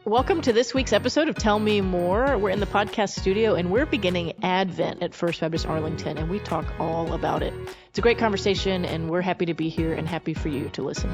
Welcome to this week's episode of Tell Me More. We're in the podcast studio and we're beginning Advent at First Baptist Arlington, and we talk all about it. It's a great conversation and we're happy to be here and happy for you to listen.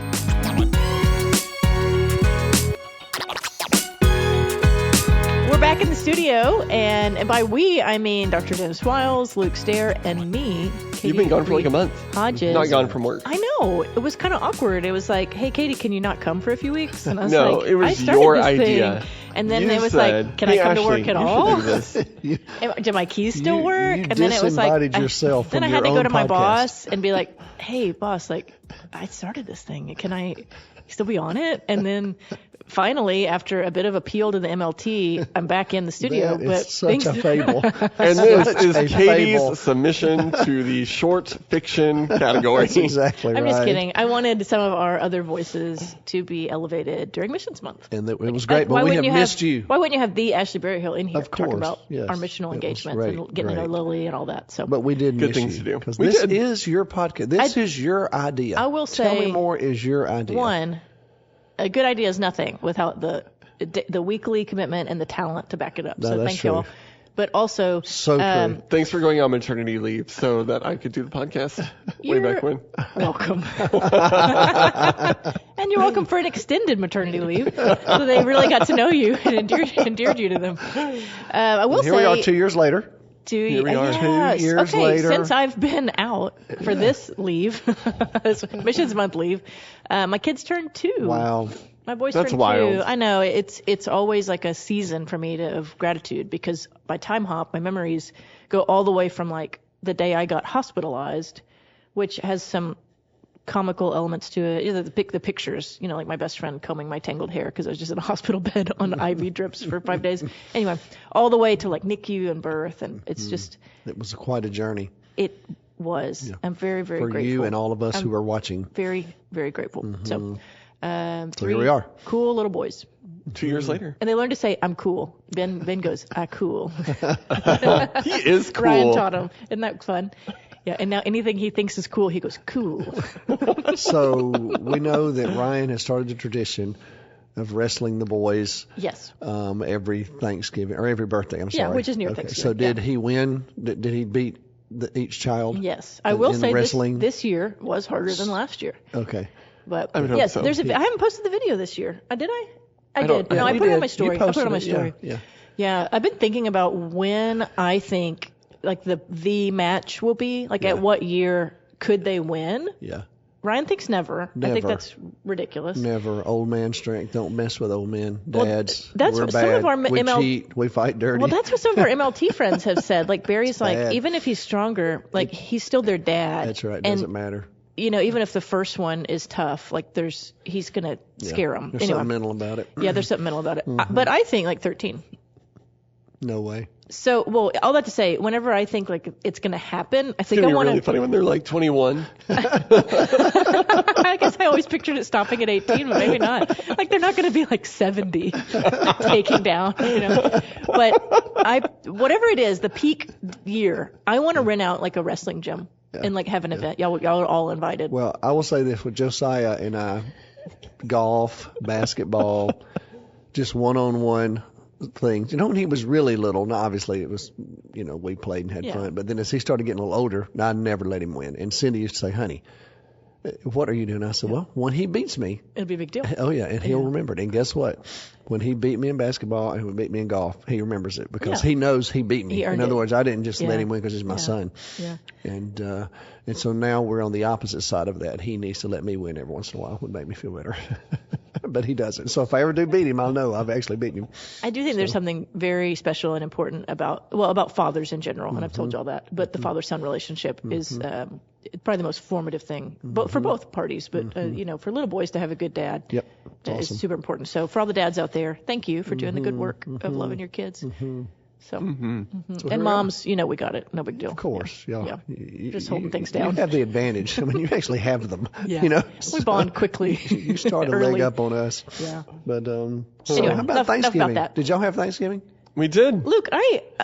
We're back in the studio, and by we, I mean Dr. Dennis Wiles, Luke Stehr, and me, Katy You've been gone for Reed like a month. Hodges. Not gone from work. I know. It was kind of awkward. It was like, hey, Katy, can you not come for a few weeks? And I was No, like, it was I started your this idea. thing. And then You it was said, like, can hey, I come to Ashley, work at you all? should do this. Do my keys still work? You And then it was like, disinvited yourself then from I had your to go own to my podcast. boss and be like, hey, boss, like, I started this thing. Can I still be on it? And then finally, after a bit of appeal to the MLT, I'm back in the studio. That but is such a fable. And this is a Katie's fable. submission to the short fiction category. That's exactly I'm right. just kidding. I wanted some of our other voices to be elevated during Missions Month. And it was great, Why but we have wouldn't missed you. Why wouldn't you have the Ashley Berryhill in here Of talking course, about yes. our missional It was engagements great, and getting to know great. Lily and all that? So, But we did Good miss things you, to do. because We this did. is your podcast. This is your idea. I will Tell say, Me More is your idea. one, a good idea is nothing without the weekly commitment and the talent to back it up. No, So that's thank true. y'all. But also, So true. Thanks for going on maternity leave so that I could do the podcast way You're- back when. welcome. And you're welcome for an extended maternity leave. So they really got to know you and endeared you to them. I will Here say, we are 2 years later. Here we are. Yes. 2 years okay, later. since I've been out for this leave, this Missions Month leave, my kids turned 2. Wow. My boys That's turned wild. 2. I know it's always like a season for me of gratitude, because by time hop, my memories go all the way from like the day I got hospitalized, which has some comical elements to it. You know, the pictures, you know, like my best friend combing my tangled hair because I was just in a hospital bed on IV drips for 5 days. Anyway, all the way to like NICU and birth, and it's just It was quite a journey it was. Yeah. I'm very, very for grateful. you and all of us I'm who are watching. Very, very grateful. So, So 3 here we are. cool little boys. 2 years later. And they learned to say, I'm cool. Ben goes, cool. He is cool. Ryan taught him. Isn't that fun? Yeah, and now anything he thinks is cool, he goes, cool. So we know that Ryan has started the tradition of wrestling the boys Yes. every Thanksgiving or every birthday. I'm sorry. Yeah, which is near Okay, Thanksgiving. So did Yeah. he win? Did he beat each child? Yes. I will in say wrestling? this year was harder than last year. Okay. But I would hope yes, so. I haven't posted the video this year. Did I? I don't- did. No, yeah, I you put it on did. my story. You I put it on my posted story. Yeah. Yeah, I've been thinking about when I think like the match will be. Like at what year could they win? Yeah. Ryan thinks never. I think Never. that's ridiculous. Never. Old man strength. Don't mess with old men. Well, Dads. that's we're what bad. some of our we ML cheat. We fight dirty. Well, that's what some of our MLT friends have said. Like Barry's like, bad. even if he's stronger, like he's still their dad. That's right. It And, doesn't matter. you know, even if the first one is tough, like he's gonna scare him. There's Anyway, something mental about it. yeah, there's something mental about it. Mm-hmm. But I think like 13. No way. So, well, all that to say, whenever I think like it's gonna happen, I think It's I going to be want really to. funny when they're like 21. I guess I always pictured it stopping at 18, but maybe not. Like they're not going to be like 70 taking down, you know. But whatever it is, the peak year, I want to rent out like a wrestling gym and like have an event. Y'all are all invited. Well, I will say this with Josiah and I, golf, basketball, just one-on-one things. You know, when he was really little, now obviously it was, you know, we played and had Yeah. fun. But then as he started getting a little older, I never let him win. And Cindy used to say, honey, what are you doing? I said, well, when he beats me, It'll be a big deal. oh yeah, and he'll remember it. And guess what? When he beat me in basketball and he beat me in golf, he remembers it because Yeah. he knows he beat me. He earned In other it. words, I didn't just Yeah. let him win because he's my son. Yeah. And so now we're on the opposite side of that. He needs to let me win every once in a while. It would make me feel better. But he doesn't. So if I ever do beat him, I'll know I've actually beaten him. I do think there's something very special and important about fathers in general, and I've told y'all that. But the father-son relationship is probably the most formative thing, for both parties. But you know, for little boys to have a good dad, Yep. It's is awesome. super important. So for all the dads out there, thank you for doing the good work of loving your kids. So, and moms, you know, we got it. No big deal. Of course. Yeah. Yeah. You- Just holding things down. You have the advantage. I mean, you actually have them. Yeah. You know, We bond quickly. You start a early. leg up on us. Yeah. But Anyway, how about enough about Thanksgiving? that. Did y'all have Thanksgiving? We did. Luke,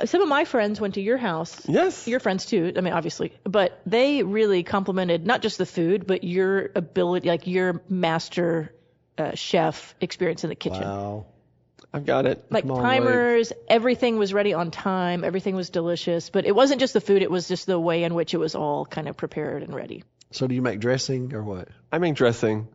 some of my friends went to your house. Yes. Your friends too. I mean, obviously, but they really complimented not just the food, but your ability, like your master chef experience in the kitchen. Wow. I've got it. Like Come on, timers, everything was ready on time, everything was delicious, but it wasn't just the food, it was just the way in which it was all kind of prepared and ready. So do you make dressing or what? I make dressing.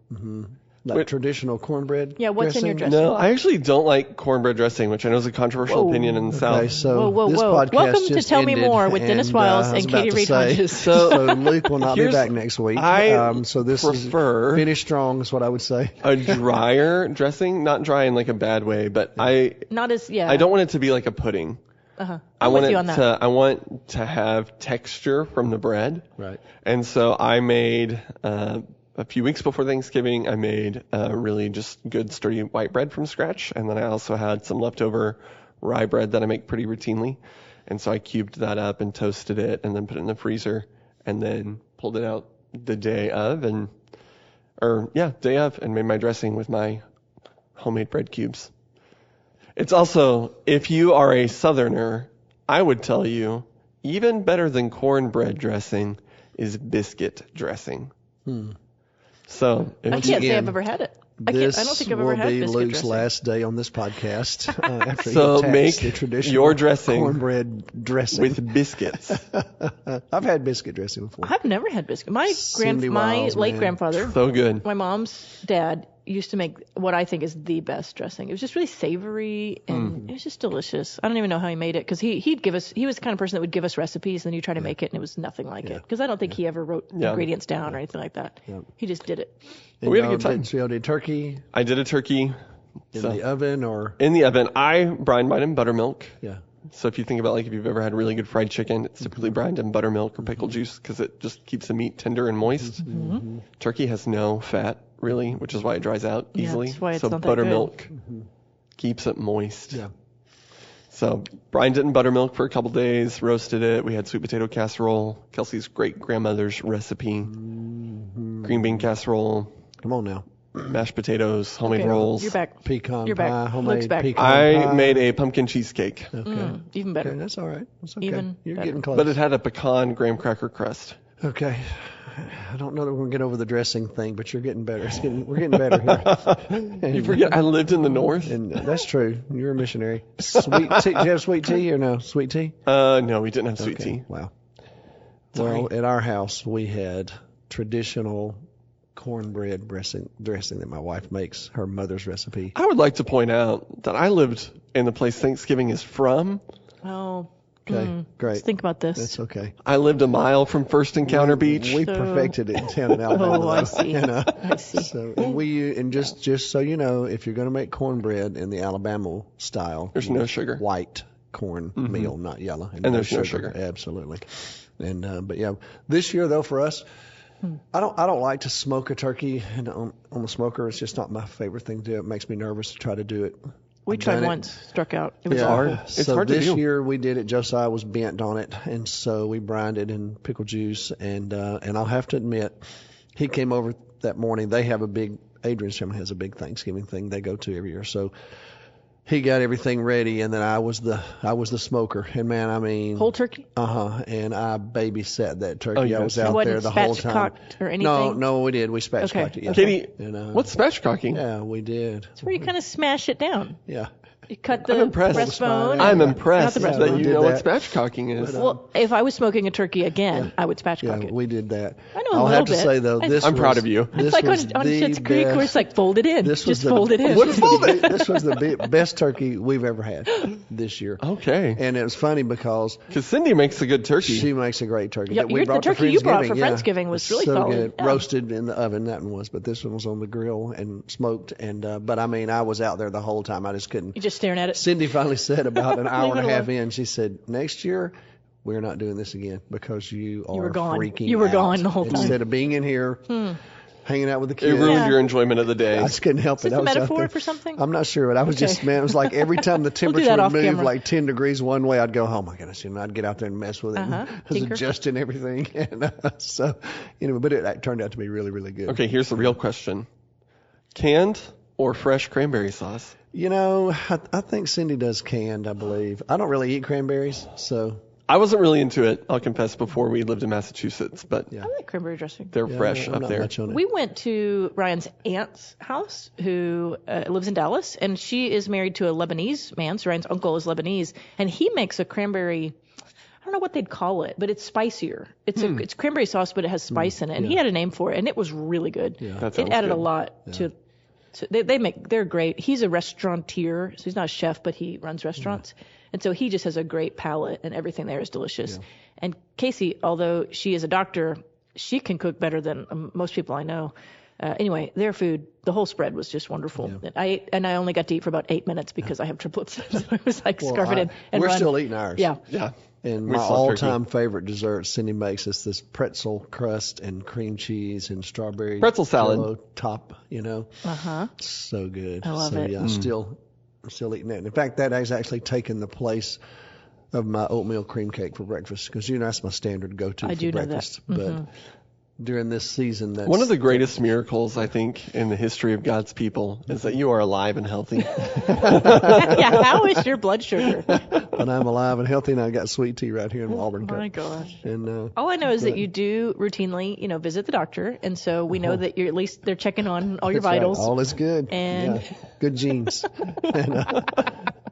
Like traditional cornbread? Yeah, what's in your dressing? dressing? No, I actually don't like cornbread dressing, which I know is a controversial opinion in the Okay, South. so Whoa. this podcast Welcome to just Tell Me ended, More with Dennis Wiles I was and about Katy to Reed say, Hodges. So Luke will not be Here's- back next week. So this prefer- is finish strong is what I would say. A drier dressing, not dry in like a bad way, but I Not as, yeah. don't want it to be like a pudding. Uh-huh. I I'm want with you it on that. I want to have texture from the bread. Right. And so I made a few weeks before Thanksgiving, I made really just good sturdy white bread from scratch, and then I also had some leftover rye bread that I make pretty routinely, and so I cubed that up and toasted it, and then put it in the freezer, and then pulled it out the day of, and made my dressing with my homemade bread cubes. It's also, if you are a Southerner, I would tell you, even better than cornbread dressing is biscuit dressing. So, I can't say I've ever had it. I don't think I've ever had This biscuit will be Luke's dressing. last day on this podcast after So he make attacks the traditional your dressing cornbread dressing. with biscuits. I've had biscuit dressing before. I've never had biscuit. My Cindy my Wiles, late man. grandfather, So good. my mom's dad, used to make what I think is the best dressing. It was just really savory and it was just delicious. I don't even know how he made it because he was the kind of person that would give us recipes and then you try to make it and it was nothing like it because I don't think he ever wrote ingredients down or anything like that. He just did it. And we had a y'all good time. So y'all did turkey I did a turkey in the oven or in the oven. I brined mine in buttermilk. yeah. So if you think about like if you've ever had really good fried chicken, it's typically brined in buttermilk or pickle juice because it just keeps the meat tender and moist. Turkey has no fat really, which is why it dries out Yeah, easily. that's why it's so not that buttermilk keeps it moist. Yeah. So brined it in buttermilk for a couple days, roasted it. We had sweet potato casserole, Kelsey's great grandmother's recipe, green bean casserole, Come on now. mashed potatoes, homemade Okay, rolls. You're back. Pecan You're pie, back. homemade Luke's back. pecan I pie. made a pumpkin cheesecake, Okay. Even better. Okay, that's all right. That's okay. Even You're better. getting close. but it had a pecan graham cracker crust. Okay. I don't know that we're going to get over the dressing thing, but you're getting better. We're getting better here. You forget I lived in the north? And that's true. You're a missionary. Sweet tea. Do you have sweet tea or no? Sweet tea? No, we didn't have sweet Okay. tea. Wow. Sorry. Well, at our house, we had traditional cornbread dressing that my wife makes, her mother's recipe. I would like to point out that I lived in the place Thanksgiving is from. Oh. Okay, great. Let's think about this. That's okay. I lived a mile from First Encounter Beach. We perfected it in town in Alabama. Oh, I though, see. You know? I see. So, and just so you know, if you're going to make cornbread in the Alabama style, There's no sugar. White corn meal, not yellow, And there's no sugar. Absolutely. And but yeah, this year though for us, I don't like to smoke a turkey and on the smoker. It's just not my favorite thing to do. It makes me nervous to try to do it. We I've tried done it. once, struck out. It was Yeah. hard. It's so hard to this do. year we did it. Josiah was bent on it, and so we brined it in pickle juice. And I'll have to admit, he came over that morning. They have Adrian's family has a big Thanksgiving thing they go to every year. So he got everything ready, and then I was the smoker. And man, I mean, Whole turkey? and I babysat that turkey. you I was did? out It wasn't there the whole time. spatchcocked or anything? No, we did. We spatchcocked Okay. it. Yeah. Katie, And, what's spatchcocking? Yeah, we did. It's where you kind of smash it down. Yeah. You cut I'm the impressed. breastbone. I'm Not impressed the that breastbone. you Did know what that. spatchcocking is. Well, if I was smoking a turkey again, I would spatchcock Yeah, it. we did that. I know a I'll little have to bit. say though, this I'm proud was- of you. This It's like was on the Schitt's Creek where it's like fold it in. This was Just the- fold it in. What fold it? This was the best turkey we've ever had this year. Okay. And it was funny because Because Cindy makes a good turkey. she makes a great turkey. Yeah, that we the brought turkey for you brought for Friendsgiving, yeah. Friendsgiving was really so solid. good. Yeah. Roasted in the oven, that one was, but this one was on the grill and smoked. And but I mean, I was out there the whole time. I just couldn't. You're just staring at it. Cindy finally said about an hour and a Leave it half alone. in, she said, next year, we're not doing this again because you are were gone. freaking You were out. gone the whole time. Instead of being in here, hanging out with the It kids. ruined Yeah. your enjoyment of the day. I just couldn't help Is it. this I a was out metaphor there. for something? I'm not sure, but I was Okay. just, man, it was like every time the do temperature that would off move camera. like 10 degrees one way, I'd go, oh my goodness, and I'd get out there and mess with it. Uh-huh. And I was Tinker. adjusting everything. And so, anyway, but it turned out to be really, really good. Okay, here's the real question. Canned or fresh cranberry sauce? You know, I think Cindy does canned, I believe. I don't really eat cranberries, so I wasn't really into it, I'll confess, before we lived in Massachusetts, but I like cranberry dressing. they're fresh I'm up not there. much on it. We went to Ryan's aunt's house, who lives in Dallas, and she is married to a Lebanese man. So Ryan's uncle is Lebanese, and he makes a cranberry. I don't know what they'd call it, but it's spicier. It's cranberry sauce, but it has spice in it, and he had a name for it, and it was really good. Yeah. That It sounds added a good. lot to. They're great. He's a restaurateur, so he's not a chef, but he runs restaurants. And so he just has a great palate, and everything there is delicious. Yeah. And Casey, although she is a doctor, she can cook better than most people I know. Anyway, their food, the whole spread was just wonderful. Yeah. I only got to eat for about 8 minutes because I have triplets. So I was like, scarf it in and we're run. still eating ours. Yeah. Yeah. And We my love all-time favorite dessert Cindy makes is this pretzel crust and cream cheese and strawberry Pretzel salad. Jello top. Uh-huh. So good. I love it. Yeah, I'm still eating that. In fact, that has actually taken the place of my oatmeal cream cake for breakfast because that's my standard go-to for breakfast. But during this season, that's one of the greatest miracles, I think, in the history of God's people is that you are alive and healthy. Yeah, how is your blood sugar? But I'm alive and healthy, and I got sweet tea right here in Auburn. Oh my gosh. And all I know is that you do routinely, visit the doctor, and so we know that you're at least they're checking on all your that's right. vitals. All is good. And good genes.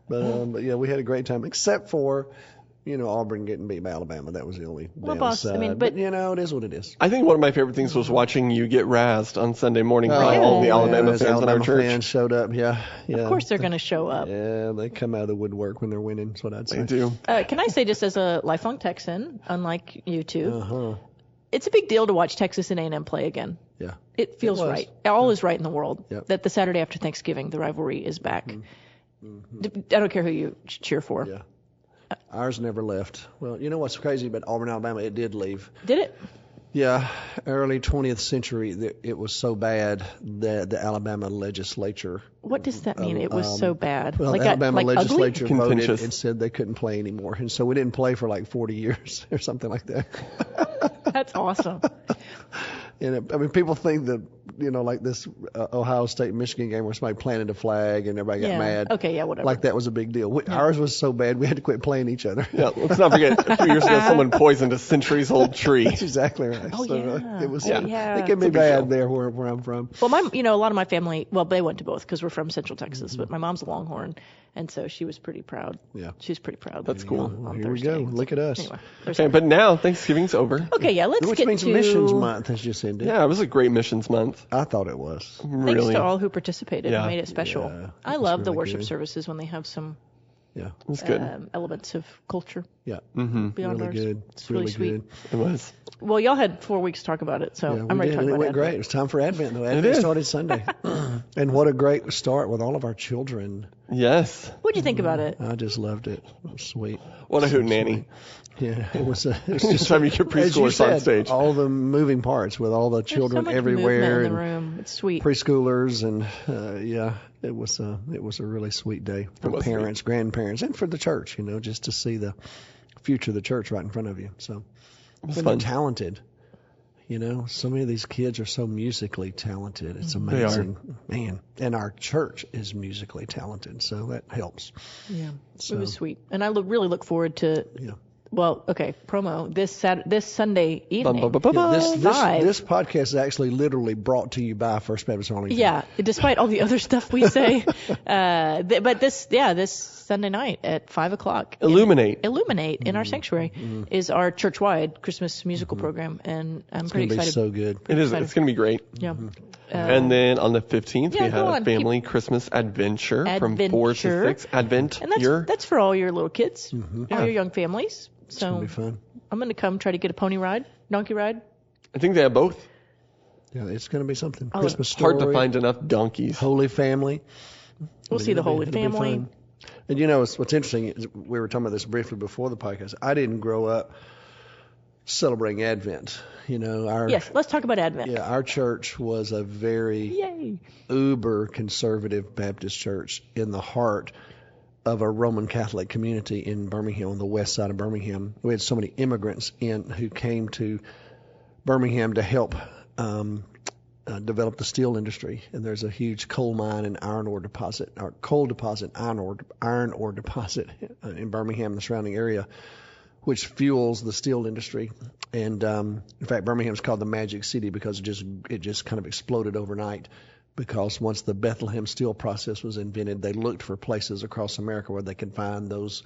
But yeah, we had a great time, except for Auburn getting beat by Alabama. That was the only downside. but it is what it is. I think one of my favorite things was watching you get razzed on Sunday morning by all the Alabama fans in our church. Fans showed up. Yeah. Of course they're going to show up. Yeah, they come out of the woodwork when they're winning. That's what I'd say. They do. Can I say, just as a lifelong Texan, unlike you two, it's a big deal to watch Texas and A&M play again. Yeah. It feels right. All is right in the world. Yep. That the Saturday after Thanksgiving, the rivalry is back. I don't care who you cheer for. Yeah. Ours never left. Well, you know what's crazy about Auburn, Alabama? It did leave. Did it? Yeah, early 20th century, it was so bad that the Alabama legislature. What does that mean? It was so bad. Well, like the Alabama legislature ugly? voted Contentious. and said they couldn't play anymore, and so we didn't play for like 40 years or something like that. That's awesome. And people think that like this Ohio State Michigan game where somebody planted a flag and everybody got mad. Okay, yeah, whatever. Like that was a big deal. Ours was so bad we had to quit playing each other. Yeah, let's not forget, a few years ago, someone poisoned a centuries-old tree. That's exactly right. Oh, yeah. It was. Yeah. It can be bad there where I'm from. Well, a lot of my family, they went to both because we're from Central Texas, but my mom's a Longhorn, and so she was pretty proud. Yeah. She's pretty proud. That's cool. On Here Thursday. we go. Look at us. Anyway, Okay, but now Thanksgiving's over. okay, yeah, let's Which get means to Missions Month has just ended. Yeah, it was a great missions month. I thought it was. Thanks Really. to all who participated and made it special. Yeah, I it's love the really worship good. services when they have some Yeah. It was good. elements of culture Yeah. beyond Really ours. good. It's really sweet. good. It was. Well, y'all had 4 weeks to talk about it, so Yeah, I'm we ready to did. talk And about it went it. great. It was time for Advent, though. Advent started Sunday. And what a great start with all of our children. Yes. What'd you think about it? I just loved it. It was sweet. What a hootenanny. Yeah, it was just Anytime you get as you preschoolers on said, stage. all the moving parts with all the There's children so much everywhere movement in and the room. It's sweet. preschoolers and it was a really sweet day for was parents, grandparents, and for the church. Just to see the future of the church right in front of you. So was when fun. they're talented. So many of these kids are so musically talented. It's They are. amazing, man. And our church is musically talented, so that helps. Yeah, So- it was sweet, and I really look forward to. Yeah. Well, okay, promo this Sunday evening. This podcast is actually literally brought to you by First Baptist Arlington. Yeah, despite all the other stuff we say, but this Sunday night at 5:00. Illuminate. Illuminate in our sanctuary is our church-wide Christmas musical program, and I'm It's pretty going to be excited. so good. It is. Excited. It's going to be great. Yeah. And then on the 15th, yeah, we go have on. Family Christmas Adventure from 4 to 6. Advent. And that's for all your little kids, all your young families. It's So going to be fun. I'm going to come try to get a pony ride, donkey ride. I think they have both. Yeah, it's going to be something. Oh, Christmas story. Hard to find enough donkeys. Holy Family. We'll see the Holy It'll be Family. fun. And what's interesting is we were talking about this briefly before the podcast. I didn't grow up celebrating Advent. Yes, let's talk about Advent. Yeah, our church was a very Yay. uber conservative Baptist church in the heart of a Roman Catholic community in Birmingham, on the west side of Birmingham. We had so many immigrants who came to Birmingham to help develop the steel industry. And there's a huge coal mine and iron ore deposit in Birmingham, the surrounding area. which fuels the steel industry. And in fact, Birmingham's called the Magic City because it just kind of exploded overnight. Because once the Bethlehem steel process was invented, they looked for places across America where they could find those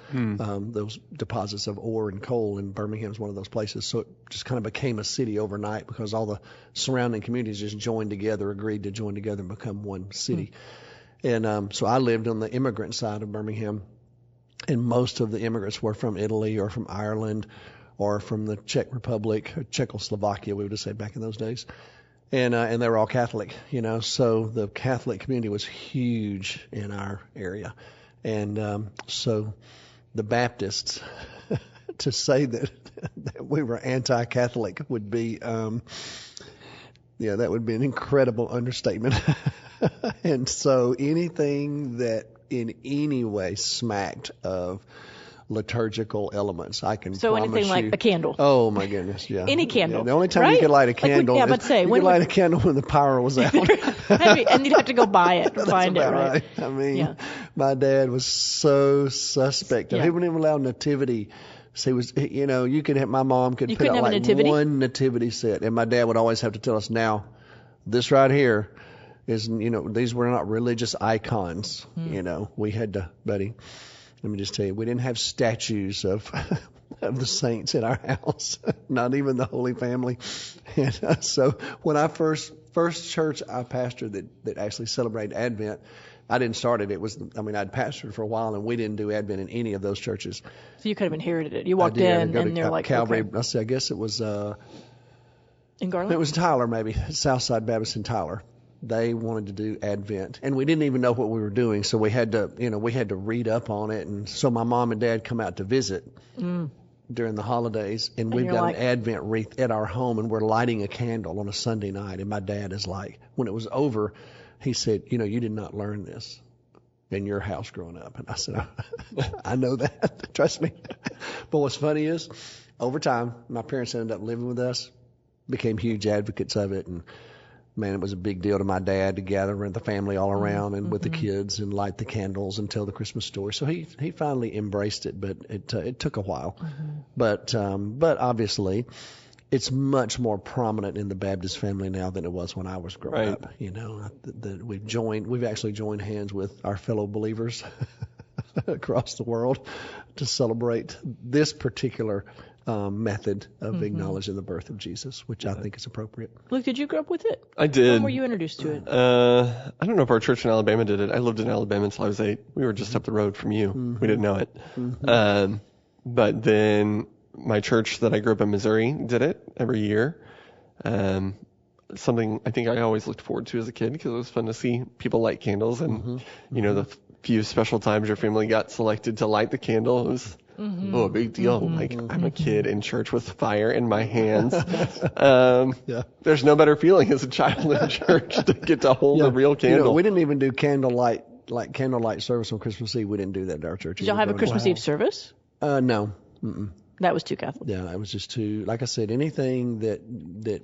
deposits of ore and coal, and Birmingham's one of those places. So it just kind of became a city overnight because all the surrounding communities just agreed to join together and become one city. And so I lived on the immigrant side of Birmingham, and most of the immigrants were from Italy or from Ireland or from the Czech Republic, or Czechoslovakia, we would have said back in those days. And they were all Catholic, so the Catholic community was huge in our area. And so the Baptists, to say that we were anti-Catholic would be, that would be an incredible understatement. And so anything that in any way smacked of liturgical elements, I can so promise anything like you, a candle. Oh my goodness, yeah. Any candle. Yeah, the only time right? you could light a candle, you could light a candle when the power was out. And you'd have to go buy it, That's find it, about right? I mean, my dad was so suspect. He wouldn't even allow nativity. So he was, you could have, my mom could put out like one nativity set, and my dad would always have to tell us, now, this right here is, these were not religious icons. We had to, buddy. Let me just tell you, we didn't have statues of the saints in our house, not even the Holy Family. And so when I first church I pastored that actually celebrated Advent, I didn't start it. I'd pastored for a while, and we didn't do Advent in any of those churches. So you could have inherited it. You walked in, and they're like, Calvary. Okay. I guess it was in Garland. It was Tyler, maybe Southside Baptist in Tyler. They wanted to do Advent, and we didn't even know what we were doing, so we had to read up on it. And so my mom and dad come out to visit during the holidays, and we've got an Advent wreath at our home, and we're lighting a candle on a Sunday night. And my dad is like, when it was over, he said, you did not learn this in your house growing up. And I said, I know that, trust me. But what's funny is, over time, my parents ended up living with us, became huge advocates of it, and man, it was a big deal to my dad to gather the family all around and with the kids and light the candles and tell the Christmas story. So he finally embraced it, but it took a while. But obviously, it's much more prominent in the Baptist family now than it was when I was growing up. We've actually joined hands with our fellow believers across the world to celebrate this particular method of acknowledging the birth of Jesus, which I think is appropriate. Luke, did you grow up with it? I did. When were you introduced to it? I don't know if our church in Alabama did it. I lived in Alabama until I was 8. We were just up the road from you. We didn't know it. But then my church that I grew up in Missouri did it every year. Something I think I always looked forward to as a kid because it was fun to see people light candles, and the few special times your family got selected to light the candle, it was a big deal. Like, I'm a kid in church with fire in my hands. There's no better feeling as a child in church to get to hold a real candle. We didn't even do candlelight service on Christmas Eve. We didn't do that at our church. Did y'all have a Christmas Eve service? No. That was too Catholic. Yeah, it was just too, like I said, anything that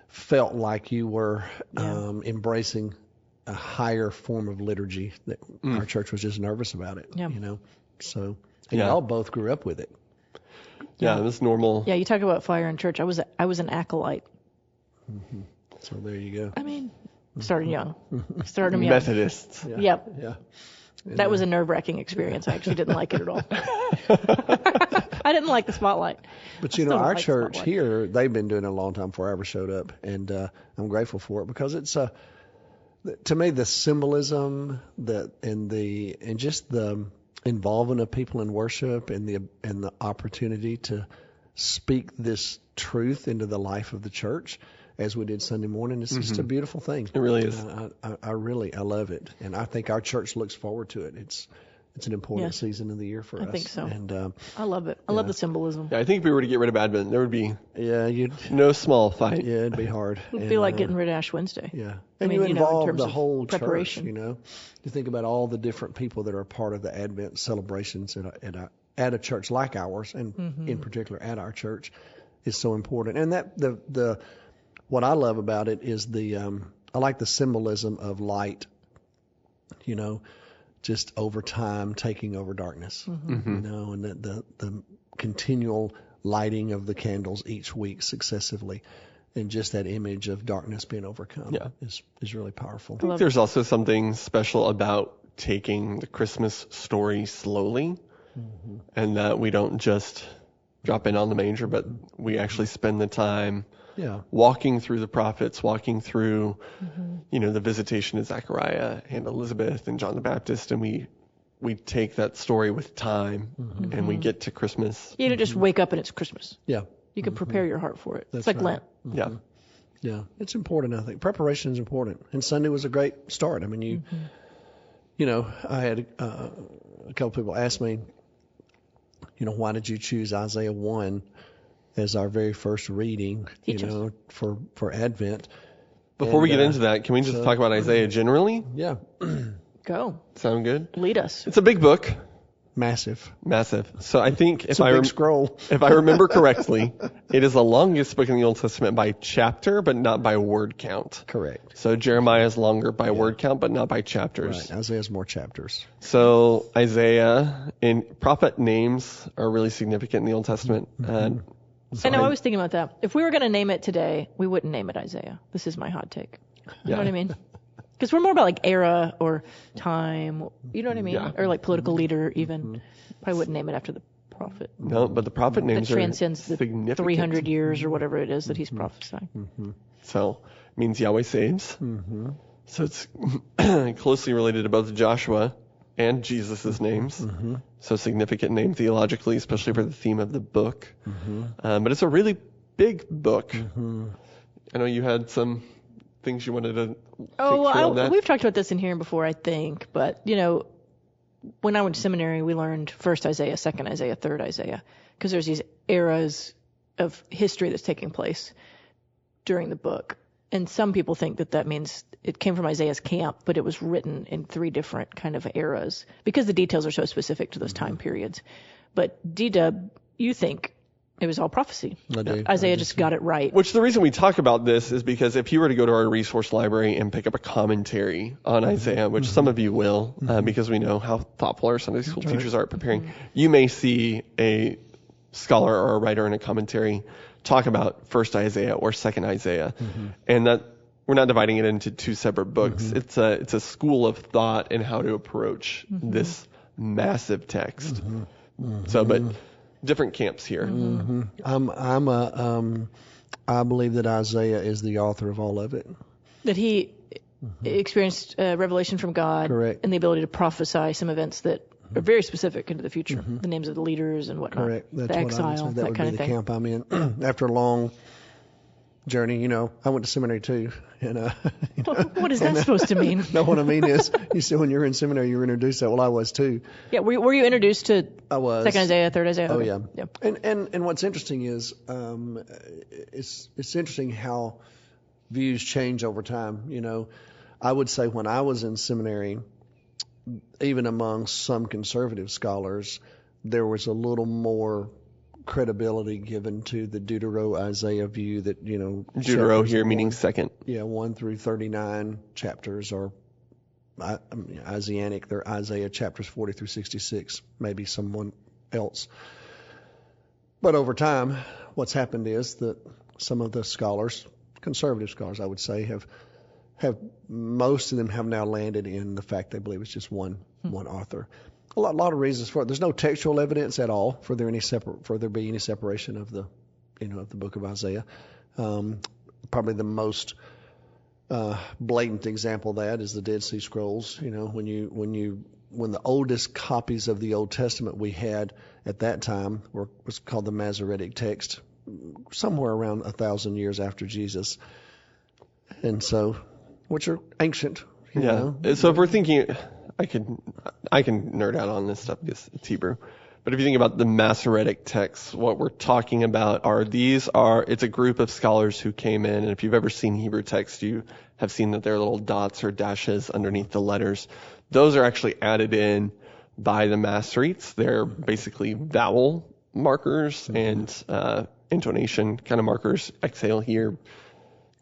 felt like you were embracing a higher form of liturgy, that our church was just nervous about it. So y'all both grew up with it. Yeah, it was normal. Yeah, you talk about fire in church. I was an acolyte. So there you go. I mean, started young. Started young. Methodists. Yep. Yeah. That was a nerve-wracking experience. I actually didn't like it at all. I didn't like the spotlight. But our church here, they've been doing it a long time before I ever showed up, and I'm grateful for it because it's to me the symbolism and just the involvement of people in worship and the opportunity to speak this truth into the life of the church as we did Sunday morning. It's just a beautiful thing. It really is. I love it, and I think our church looks forward to it. It's an important season of the year for us. I think so. And I love it. I love the symbolism. Yeah, I think if we were to get rid of Advent, there would be no small fight. Yeah, it'd be hard. It'd be like getting rid of Ash Wednesday. Yeah. And you involve in terms the of whole preparation. church, You think about all the different people that are part of the Advent celebrations at a church like ours, and in particular at our church, is so important. And that what I love about it is I like the symbolism of light, just over time taking over darkness, and that the continual lighting of the candles each week successively. And just that image of darkness being overcome is really powerful. I think there's also something special about taking the Christmas story slowly, and that we don't just drop in on the manger, but we actually spend the time walking through the prophets, walking through, the visitation of Zechariah and Elizabeth and John the Baptist, and we take that story with time, and we get to Christmas. You don't just wake up and it's Christmas. Yeah. You can prepare your heart for it. That's it's like right. Lent. Yeah. Yeah. It's important, I think. Preparation is important. And Sunday was a great start. I mean, I had a couple people ask me, why did you choose Isaiah 1 as our very first reading, for Advent? Before we get into that, can we just talk about Isaiah generally? Yeah. Go. Sound good? Lead us. It's a big book. Massive. So I think It's a big scroll. if I remember correctly, it is the longest book in the Old Testament by chapter, but not by word count. Correct. So Jeremiah is longer by word count, but not by chapters. Right. Isaiah's more chapters. So Isaiah and prophet names are really significant in the Old Testament. I know, I was thinking about that. If we were going to name it today, we wouldn't name it Isaiah. This is my hot take. You know what I mean? Because we're more about like era or time, you know what I mean? Yeah. Or like political leader even. Probably wouldn't name it after the prophet. No, but the prophet names That are transcends the significant. 300 years or whatever it is that he's prophesying. So it means Yahweh saves. So it's closely related to both Joshua and Jesus' names. So significant name theologically, especially for the theme of the book. But it's a really big book. I know you had some things you wanted to we've talked about this in here before, I think. But, when I went to seminary, we learned first Isaiah, second Isaiah, third Isaiah. Because there's these eras of history that's taking place during the book. And some people think that means it came from Isaiah's camp, but it was written in 3 different kind of eras because the details are so specific to those time periods. But D-Dub, you think it was all prophecy. Isaiah just got it right. Which the reason we talk about this is because if you were to go to our resource library and pick up a commentary on Isaiah, which some of you will, because we know how thoughtful our Sunday school teachers are at preparing, you may see a scholar or a writer in a commentary talk about first Isaiah or second Isaiah, and that we're not dividing it into 2 separate books. It's a school of thought in how to approach this massive text. So, but different camps here. I believe that Isaiah is the author of all of it. That he experienced revelation from God. Correct. And the ability to prophesy some events that are very specific into the future. The names of the leaders and whatnot. Correct. That's the what exile, I would say. That that would kind be of the thing. camp I'm in. After a long journey, I went to seminary too. And What is that supposed to mean? No, what I mean is, you see, when you're in seminary, you were introduced to that. Well, I was too. Yeah, were you introduced to I was. second Isaiah, third Isaiah? Oh, Okay. yeah. And what's interesting is, it's interesting how views change over time. I would say when I was in seminary, even among some conservative scholars, there was a little more credibility given to the Deutero-Isaiah view that, Deutero here meaning second. Yeah, 1 through 39 chapters are Isaianic. They're Isaiah chapters 40 through 66, maybe someone else. But over time, what's happened is that some of the scholars, conservative scholars, I would say, have most of them have now landed in the fact they believe it's just one author. A lot of reasons for it. There's no textual evidence at all for there be any separation of the of the book of Isaiah. Probably the most blatant example of that is the Dead Sea Scrolls. When the oldest copies of the Old Testament we had at that time was called the Masoretic text, somewhere around 1,000 years after Jesus, and so which are ancient. You know? So if we're thinking, I can nerd out on this stuff because it's Hebrew. But if you think about the Masoretic texts, what we're talking about it's a group of scholars who came in, and if you've ever seen Hebrew text, you have seen that there are little dots or dashes underneath the letters. Those are actually added in by the Masoretes. They're basically vowel markers and intonation kind of markers. Exhale here,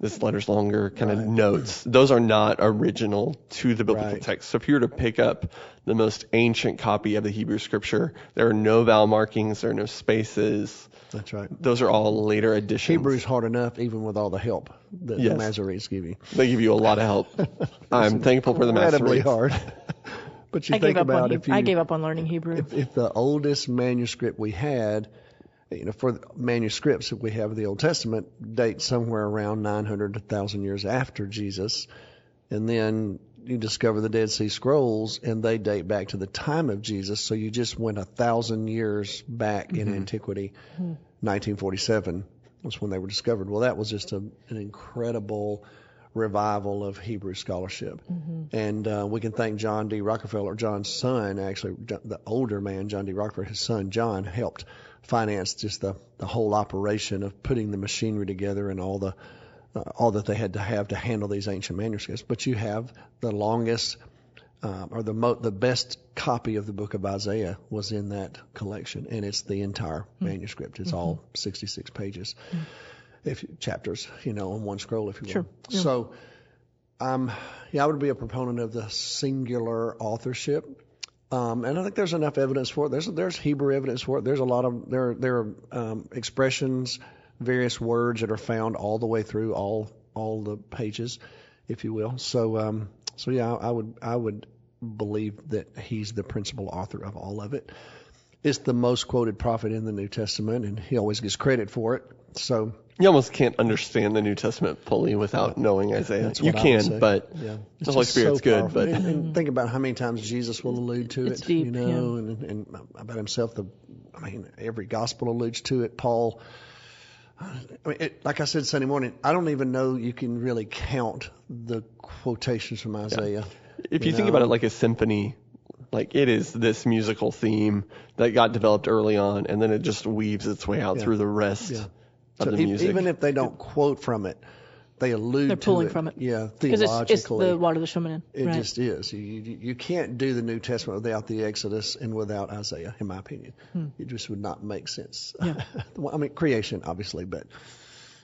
this letter's longer kind of notes. Those are not original to the biblical text. So if you were to pick up the most ancient copy of the Hebrew scripture, there are no vowel markings, there are no spaces. That's right. Those are all later additions. Hebrew's hard enough, even with all the help that the Masoretes give you. They give you a lot of help. I'm thankful for the Incredibly Masoretes. hard. But you think about I gave up on learning Hebrew. If the oldest manuscript we had, for the manuscripts that we have of the Old Testament, date somewhere around 900 to 1,000 years after Jesus, and then you discover the Dead Sea Scrolls, and they date back to the time of Jesus. So you just went 1,000 years back in antiquity. 1947 was when they were discovered. Well, that was just an incredible revival of Hebrew scholarship. And we can thank John D. Rockefeller, John's son, actually, the older man, John D. Rockefeller, his son, John, helped finance just the whole operation of putting the machinery together and all that they had to have to handle these ancient manuscripts. But you have the longest or the best copy of the book of Isaiah was in that collection, and it's the entire manuscript. It's all 66 pages, chapters, on one scroll, if you will. Sure. Yeah. So, I would be a proponent of the singular authorship. And I think there's enough evidence for it. There's Hebrew evidence for it. There's a lot of there are expressions, various words that are found all the way through all the pages, if you will. So I would believe that he's the principal author of all of it. It's the most quoted prophet in the New Testament, and he always gets credit for it. So you almost can't understand the New Testament fully without knowing Isaiah. You can, but the Holy Spirit's so good. But and think about how many times Jesus will allude to it's it, deep, and about himself. Every gospel alludes to it. Paul. Like I said Sunday morning, I don't even know you can really count the quotations from Isaiah. If you think about it like a symphony, like it is this musical theme that got developed early on, and then it just weaves its way out through the rest of the music. Even if they don't quote from it, they allude to it. They're pulling from it. Yeah, theologically. Because it's the water they're swimming in. It just is. You can't do the New Testament without the Exodus and without Isaiah, in my opinion. It just would not make sense. Yeah. Creation, obviously, but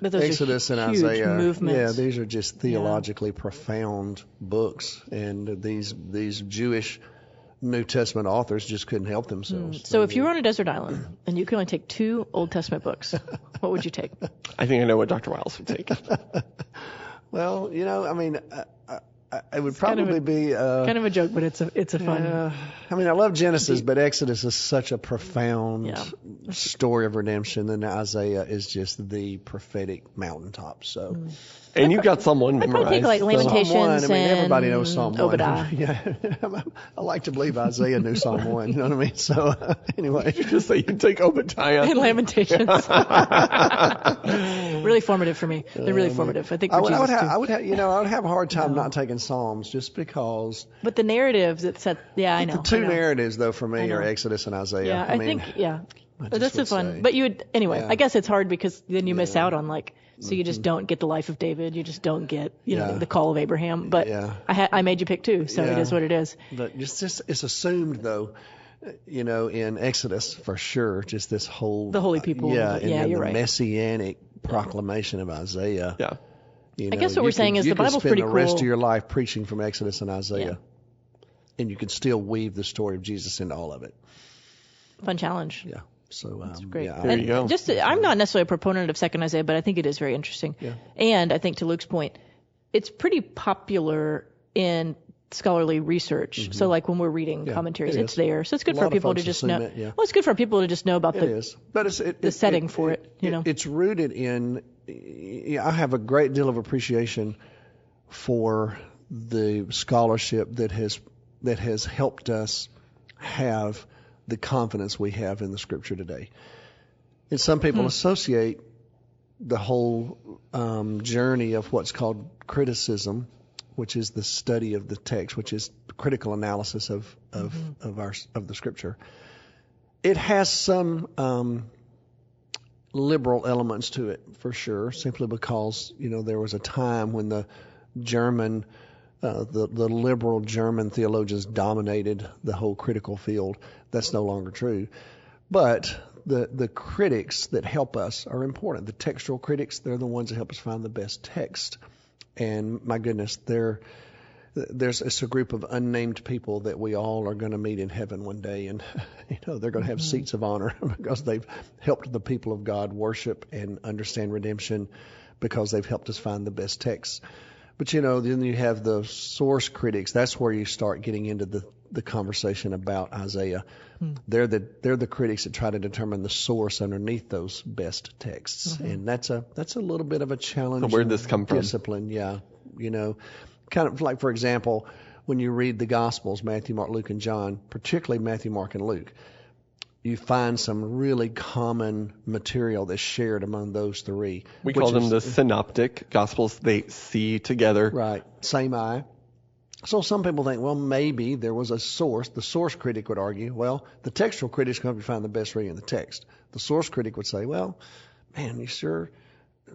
those Exodus and huge Isaiah, movements. these are just theologically profound books, and these Jewish New Testament authors just couldn't help themselves. So if you were on a desert island and you could only take 2 Old Testament books, what would you take? I think I know what Dr. Wiles would take. Well, it would probably be kind of a joke, but it's a fun. I love Genesis, but Exodus is such a profound story of redemption, and Isaiah is just the prophetic mountaintop. So, and you've got Psalm 1 memorized. I'd probably take like Lamentations Psalm 1, and everybody knows Psalm 1. Obadiah. Yeah, I like to believe Isaiah knew Psalm 1. You know what I mean? So anyway, you just say you take Obadiah and Lamentations. Really formative for me. They're really formative. I think for Jesus I would have a hard time not taking Psalms just because. But the narratives that set, I know. The two narratives though for me are Exodus and Isaiah. Yeah, I think. That's the fun. But you would anyway. I guess it's hard because then you miss out on so you just don't get the life of David. You just don't get the call of Abraham. But I made you pick 2, so it is what it is. But it's assumed though. In Exodus for sure, just this whole the holy people. And then you're the right. Messianic proclamation of Isaiah. Yeah. I guess what we're saying is the Bible's pretty cool. You could spend the rest of your life preaching from Exodus and Isaiah, and you can still weave the story of Jesus into all of it. Fun challenge. Yeah. So that's great. There you go. I'm not necessarily a proponent of Second Isaiah, but I think it is very interesting. Yeah. And I think to Luke's point, it's pretty popular in scholarly research. So like when we're reading commentaries, it's there. So it's good for people to just know. Well, it's good for people to just know about the setting for it. It's rooted in. I have a great deal of appreciation for the scholarship that has helped us have the confidence we have in the Scripture today. And some people associate the whole journey of what's called criticism, which is the study of the text, which is critical analysis of the Scripture. It has some liberal elements to it, for sure, simply because there was a time when the German, the liberal German theologians dominated the whole critical field. That's no longer true. But the critics that help us are important. The textual critics, they're the ones that help us find the best text. And my goodness, it's a group of unnamed people that we all are going to meet in heaven one day, and they're going to have seats of honor because they've helped the people of God worship and understand redemption, because they've helped us find the best texts. But then you have the source critics. That's where you start getting into the conversation about Isaiah. They're the critics that try to determine the source underneath those best texts, and that's a little bit of a challenge. So where'd this come from? Discipline, yeah. Kind of like, for example, when you read the Gospels, Matthew, Mark, Luke, and John, particularly Matthew, Mark, and Luke, you find some really common material that's shared among those three. We call them the synoptic Gospels. They see together. Right. Same eye. So some people think, well, maybe there was a source. The source critic would argue, well, the textual critics can help you find the best reading of the text. The source critic would say, well, man, you sure?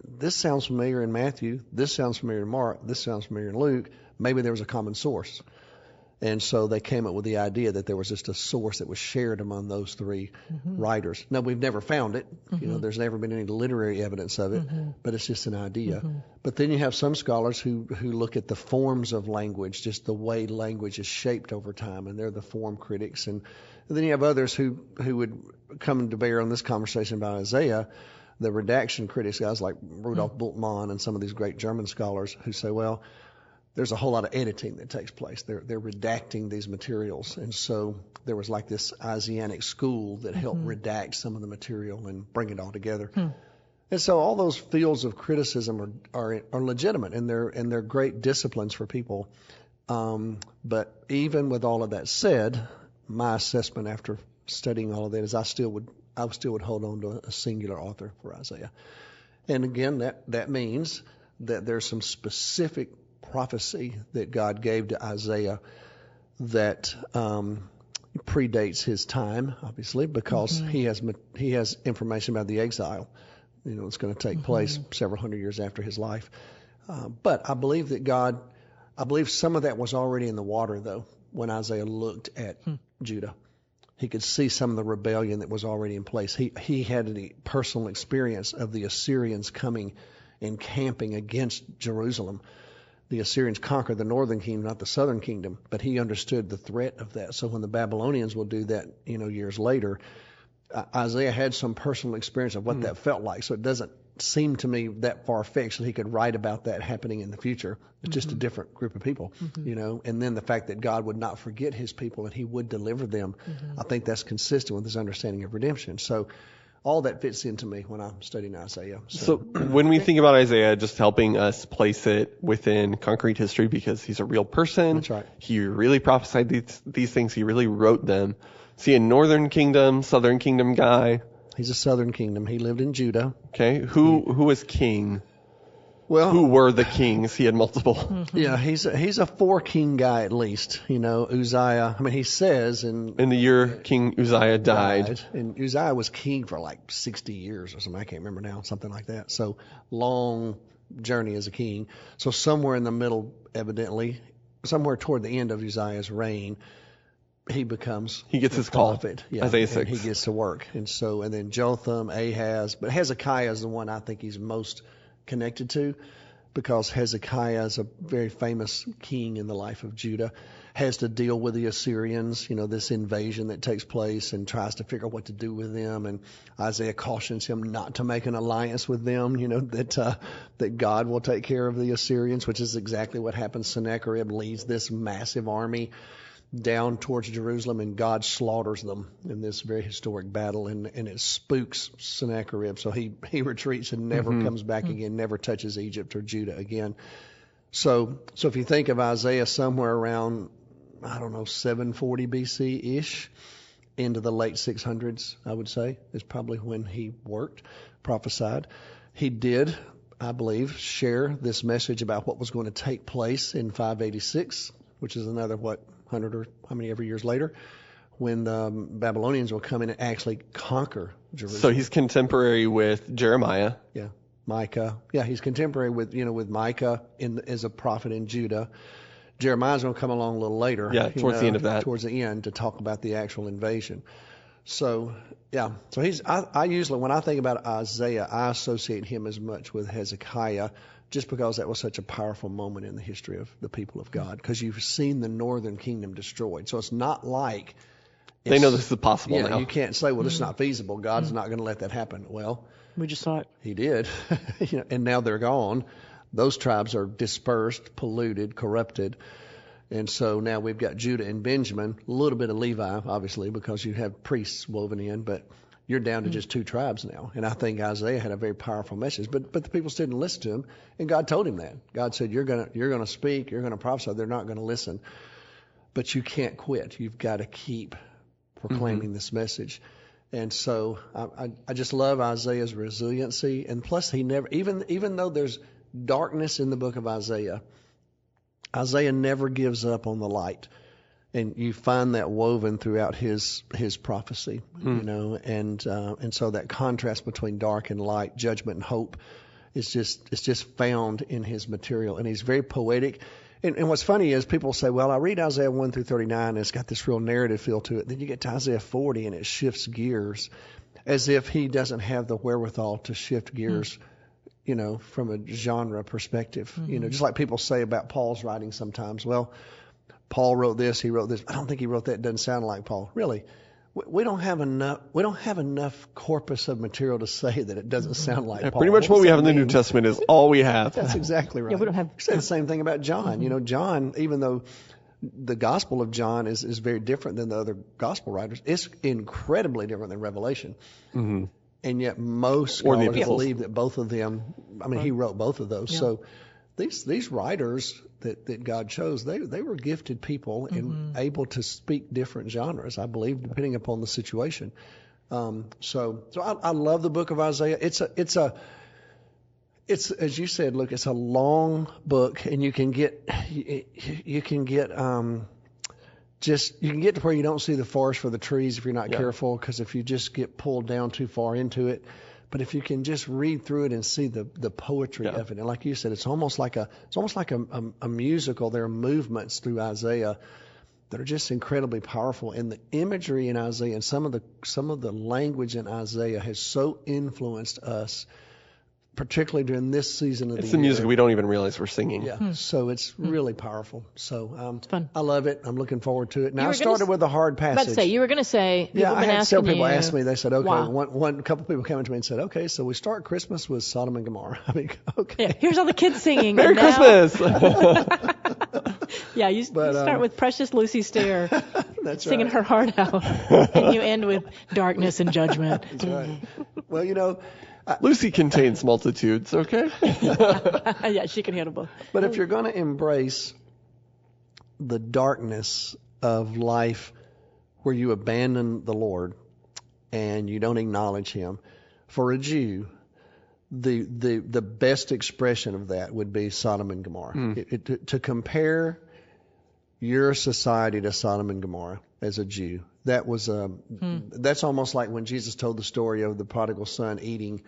This sounds familiar in Matthew. This sounds familiar in Mark. This sounds familiar in Luke. Maybe there was a common source. And so they came up with the idea that there was just a source that was shared among those three writers. Now, we've never found it. There's never been any literary evidence of it, but it's just an idea. But then you have some scholars who look at the forms of language, just the way language is shaped over time, and they're the form critics. And then you have others who would come to bear on this conversation about Isaiah, the redaction critics, guys like Rudolf Bultmann and some of these great German scholars who say, well, there's a whole lot of editing that takes place. They're redacting these materials. And so there was like this Isaianic school that helped redact some of the material and bring it all together. And so all those fields of criticism are legitimate, and they're great disciplines for people. But even with all of that said, my assessment after studying all of that is I still would hold on to a singular author for Isaiah. And again, that means that there's some specific prophecy that God gave to Isaiah that predates his time, obviously, because he has information about the exile. It's going to take place several hundred years after his life. But I believe some of that was already in the water, though, when Isaiah looked at Judah. He could see some of the rebellion that was already in place. He had a personal experience of the Assyrians coming and camping against Jerusalem. The Assyrians conquered the northern kingdom, not the southern kingdom, but he understood the threat of that. So when the Babylonians will do that, years later, Isaiah had some personal experience of what that felt like. So it doesn't seem to me that far-fetched that he could write about that happening in the future. It's just a different group of people, and then the fact that God would not forget his people and he would deliver them. I think that's consistent with his understanding of redemption. So all that fits into me when I'm studying Isaiah. So when we think about Isaiah, just helping us place it within concrete history, because he's a real person. That's right. He really prophesied these things. He really wrote them. Is he a northern kingdom, southern kingdom guy? He's a southern kingdom. He lived in Judah. Okay. Who was king? Well, who were the kings? He had multiple. Yeah, he's a four-king guy at least. Uzziah. I mean, he says in the year King Uzziah died. And Uzziah was king for like 60 years or something. I can't remember now, something like that. So long journey as a king. So somewhere in the middle, evidently, somewhere toward the end of Uzziah's reign, he gets his call. Yeah, Isaiah 6. And he gets to work. And then Jotham, Ahaz, but Hezekiah is the one I think he's most connected to, because Hezekiah is a very famous king in the life of Judah, has to deal with the Assyrians, this invasion that takes place, and tries to figure out what to do with them. And Isaiah cautions him not to make an alliance with them, that God will take care of the Assyrians, which is exactly what happens. Sennacherib leads this massive army down towards Jerusalem, and God slaughters them in this very historic battle, and it spooks Sennacherib. So he retreats and never comes back again, never touches Egypt or Judah again. So if you think of Isaiah somewhere around, 740 BC-ish, into the late 600s, I would say, is probably when he prophesied. He did, I believe, share this message about what was going to take place in 586, which is another, 100 or how many ever years later, when the Babylonians will come in and actually conquer Jerusalem. So he's contemporary with Jeremiah. Yeah, Micah. Yeah, he's contemporary with Micah as a prophet in Judah. Jeremiah's going to come along a little later. Yeah, towards the end of that. Towards the end, to talk about the actual invasion. So, yeah. So I usually, when I think about Isaiah, I associate him as much with Hezekiah, just because that was such a powerful moment in the history of the people of God, because you've seen the northern kingdom destroyed. So it's not like They know this is possible now. You can't say, well, this is not feasible. God's not going to let that happen. Well, We just saw it. he did. And now they're gone. Those tribes are dispersed, polluted, corrupted. And so now we've got Judah and Benjamin, a little bit of Levi, obviously, because you have priests woven in, but you're down to just 2 tribes now. And I think Isaiah had a very powerful message, but the people still didn't listen to him, and God told him that. God said, you're gonna speak, you're gonna prophesy. They're not gonna listen, but you can't quit. You've got to keep proclaiming this message. And so I just love Isaiah's resiliency, and plus he never, even though there's darkness in the book of Isaiah never gives up on the light. And you find that woven throughout his prophecy, and so that contrast between dark and light, judgment and hope, it's just found in his material, and he's very poetic. And what's funny is people say, well, I read Isaiah 1 through 39, and it's got this real narrative feel to it. Then you get to Isaiah 40, and it shifts gears, as if he doesn't have the wherewithal to shift gears, from a genre perspective. Just like people say about Paul's writing sometimes. Well, Paul wrote this, he wrote this. I don't think he wrote that. It doesn't sound like Paul. Really, we don't have enough corpus of material to say that it doesn't sound like Paul. Pretty much what we have in the New Testament is all we have. That's exactly right. Yeah, we don't have. Say the same thing about John. John, even though the Gospel of John is very different than the other Gospel writers, it's incredibly different than Revelation. Mm-hmm. And yet most scholars believe that both of them, he wrote both of those. Yeah. So these writers that God chose, they were gifted people and able to speak different genres, I believe, depending upon the situation. So I love the book of Isaiah. It's as you said, look, it's a long book, and you can get to where you don't see the forest for the trees if you're not careful, because if you just get pulled down too far into it. But if you can just read through it and see the poetry of it, and like you said, it's almost like a musical. There are movements through Isaiah that are just incredibly powerful, and the imagery in Isaiah and some of the language in Isaiah has so influenced us, particularly during this season of the year. It's the music we don't even realize we're singing. Yeah, so it's really powerful. So it's fun. I love it. I'm looking forward to it. Now I started with a hard passage. You were going to say, I had several people ask me. They said, okay. One couple people came to me and said, okay, so we start Christmas with Sodom and Gomorrah. Okay. Yeah, here's all the kids singing. Merry Christmas. Yeah, you start with Precious Lucy Stehr that's singing her heart out, and you end with darkness and judgment. That's right. Well, Lucy contains multitudes, okay? Yeah, she can handle both. But if you're going to embrace the darkness of life where you abandon the Lord and you don't acknowledge Him, for a Jew, the best expression of that would be Sodom and Gomorrah. To compare your society to Sodom and Gomorrah as a Jew, that was that's almost like when Jesus told the story of the prodigal son eating,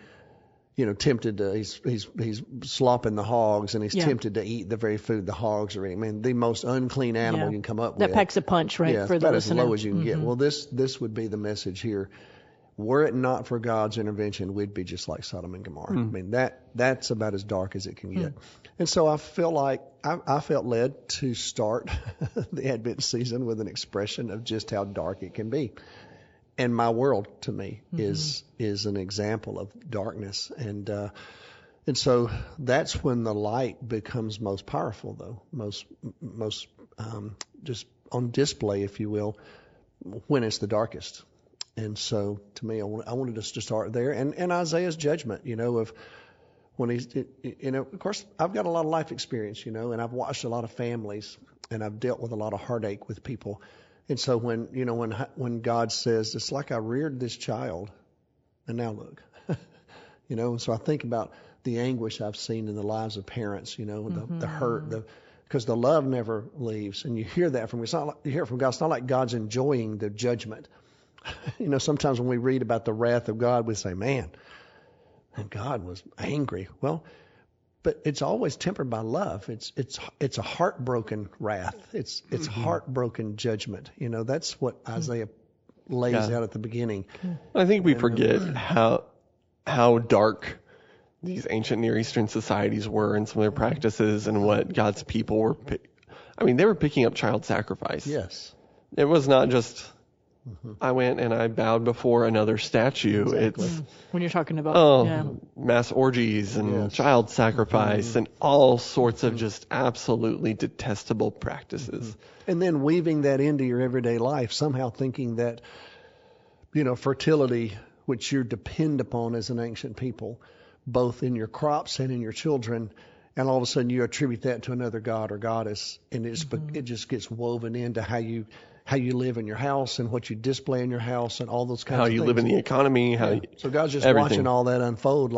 tempted to, he's slopping the hogs, and he's tempted to eat the very food the hogs are eating. The most unclean animal you can come up with. That packs a punch, right? Yeah, for the about listener. as low as you can get. Well, this would be the message here. Were it not for God's intervention, we'd be just like Sodom and Gomorrah. That's about as dark as it can get. And so I feel like I felt led to start the Advent season with an expression of just how dark it can be. And my world, to me, is an example of darkness. And so that's when the light becomes most powerful, though, most just on display, if you will, when it's the darkest. And so, to me, I wanted us to start there. And Isaiah's judgment, of when he's, of course, I've got a lot of life experience, and I've watched a lot of families, and I've dealt with a lot of heartache with people. And so when God says, it's like I reared this child, and now look, and so I think about the anguish I've seen in the lives of parents, the hurt, because the love never leaves. And you hear that from, you hear it from God. It's not like God's enjoying the judgment. Sometimes when we read about the wrath of God, we say, man, and God was angry. Well, but it's always tempered by love. It's a heartbroken wrath. It's heartbroken judgment. That's what Isaiah lays out at the beginning. I think we forget how dark these ancient Near Eastern societies were and some of their practices and what God's people were. They were picking up child sacrifice. Yes. It was not just, I went and I bowed before another statue. Exactly. It's, When you're talking about mass orgies and child sacrifice and all sorts of just absolutely detestable practices. And then weaving that into your everyday life, somehow thinking that, fertility, which you depend upon as an ancient people, both in your crops and in your children, and all of a sudden you attribute that to another god or goddess, and it just gets woven into how you live in your house and what you display in your house and all those kinds of things. How you live in the economy. So God's just everything. watching all that unfold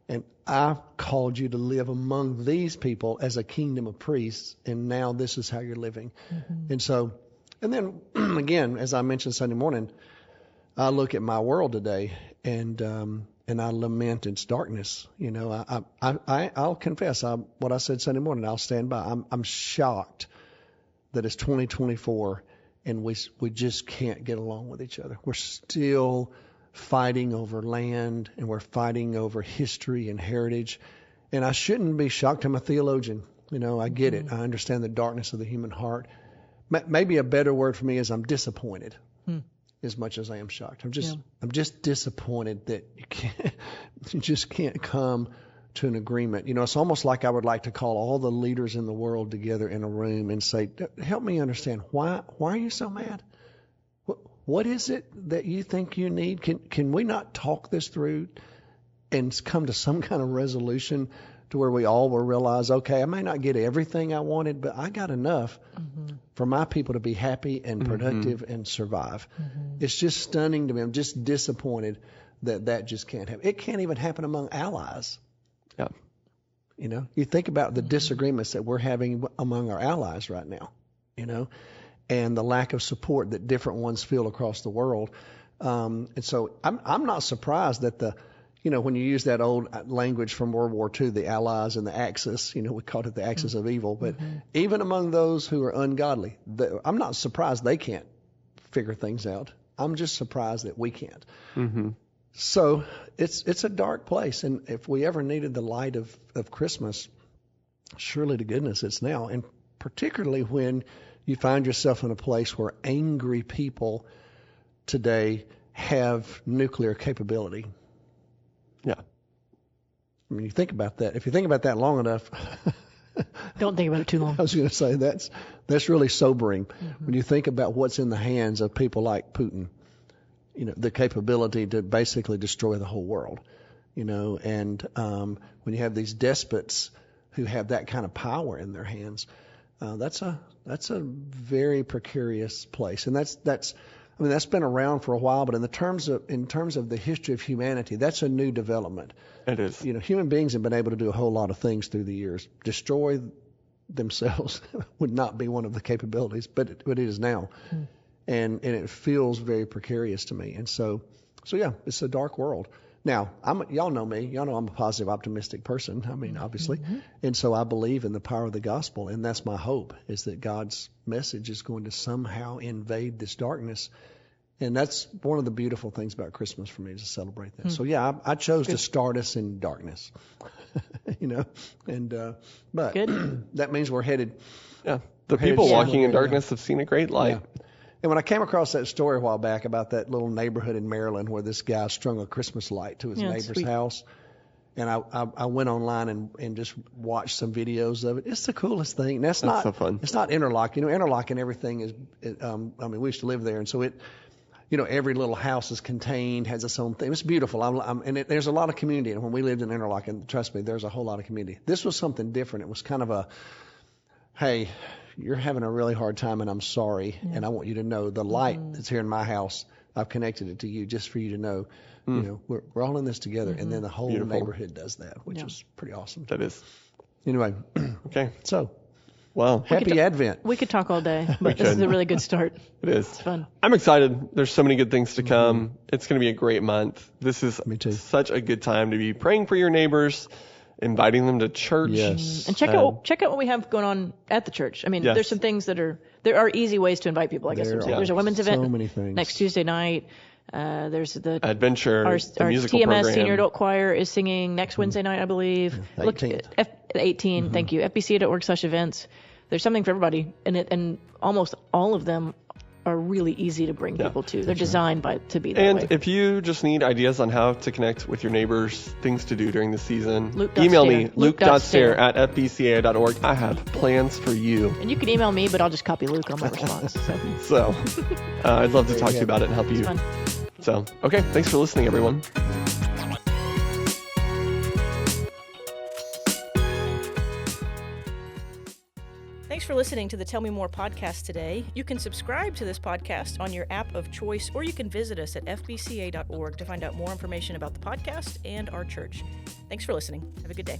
and I called you to live among these people as a kingdom of priests, and now this is how you're living. And then again, as I mentioned Sunday morning, I look at my world today and I lament its darkness. I'll confess what I said Sunday morning. I'll stand by. I'm shocked that it's 2024 and we just can't get along with each other. We're still fighting over land, and we're fighting over history and heritage. And I shouldn't be shocked. I'm a theologian. I get it. I understand the darkness of the human heart. Maybe a better word for me is I'm disappointed as much as I am shocked. I'm just disappointed that you just can't come to an agreement. It's almost like I would like to call all the leaders in the world together in a room and say, help me understand, why are you so mad? What is it that you think you need? Can we not talk this through and come to some kind of resolution to where we all will realize, okay, I may not get everything I wanted, but I got enough for my people to be happy and productive and survive. It's just stunning to me. I'm just disappointed that just can't happen. It can't even happen among allies. Yeah. You think about the disagreements that we're having among our allies right now, and the lack of support that different ones feel across the world. And so I'm not surprised that when you use that old language from World War II, the Allies and the Axis, we called it the Axis of evil. But even among those who are ungodly, I'm not surprised they can't figure things out. I'm just surprised that we can't. So it's a dark place. And if we ever needed the light of Christmas, surely to goodness it's now. And particularly when you find yourself in a place where angry people today have nuclear capability. Yeah. You think about that. If you think about that long enough. Don't think about it too long. I was going to say that's really sobering when you think about what's in the hands of people like Putin. The capability to basically destroy the whole world. And when you have these despots who have that kind of power in their hands, that's a very precarious place. And that's been around for a while, but in terms of the history of humanity, that's a new development. It is. Human beings have been able to do a whole lot of things through the years. Destroy themselves would not be one of the capabilities, but it is now. And it feels very precarious to me. And so yeah, it's a dark world. Now, y'all know me. Y'all know I'm a positive, optimistic person. Obviously. And so I believe in the power of the gospel. And that's my hope, is that God's message is going to somehow invade this darkness. And that's one of the beautiful things about Christmas for me, to celebrate that. So yeah, I chose to start us in darkness, but that means we're headed. Yeah. The people walking in darkness have seen a great light. Yeah. And when I came across that story a while back about that little neighborhood in Maryland where this guy strung a Christmas light to his neighbor's house, and I went online and just watched some videos of it. It's the coolest thing. That's not so fun. It's not Interlock. Interlock and everything is. We used to live there, and so it. Every little house is contained, has its own thing. It's beautiful. There's a lot of community. And when we lived in Interlock, and trust me, there's a whole lot of community. This was something different. It was kind of hey, you're having a really hard time, and I'm sorry, and I want you to know the light that's here in my house, I've connected it to you just for you to know, we're all in this together. And then the whole neighborhood does that, which is pretty awesome. That is. Anyway. Okay. So. Well, happy Advent. We could talk all day, but this is a really good start. It is. It's fun. I'm excited. There's so many good things to come. It's going to be a great month. This is Me too. Such a good time to be praying for your neighbors inviting them to church. Yes. And check out what we have going on at the church. I mean, Yes. there's some things there are easy ways to invite people, I guess. There's a women's event so many things. next Tuesday night. There's the Adventure, our the musical TMS program. Senior Adult Choir is singing next Wednesday night, I believe. The 18th. Look, 18. Thank you. FBCA.org/events. There's something for everybody, and almost all of them are really easy to bring people to. They're designed to be that way. And if you just need ideas on how to connect with your neighbors, things to do during the season, Luke.Stehr. email me, luke.stehr Luke.Stehr. at fbca.org. I have plans for you. And you can email me, but I'll just copy Luke on my response. So I'd love to talk to you about it and help you. It's fun. So, okay, thanks for listening, everyone. Thanks for listening to the Tell Me More podcast today. You can subscribe to this podcast on your app of choice, or you can visit us at fbca.org to find out more information about the podcast and our church. Thanks for listening. Have a good day.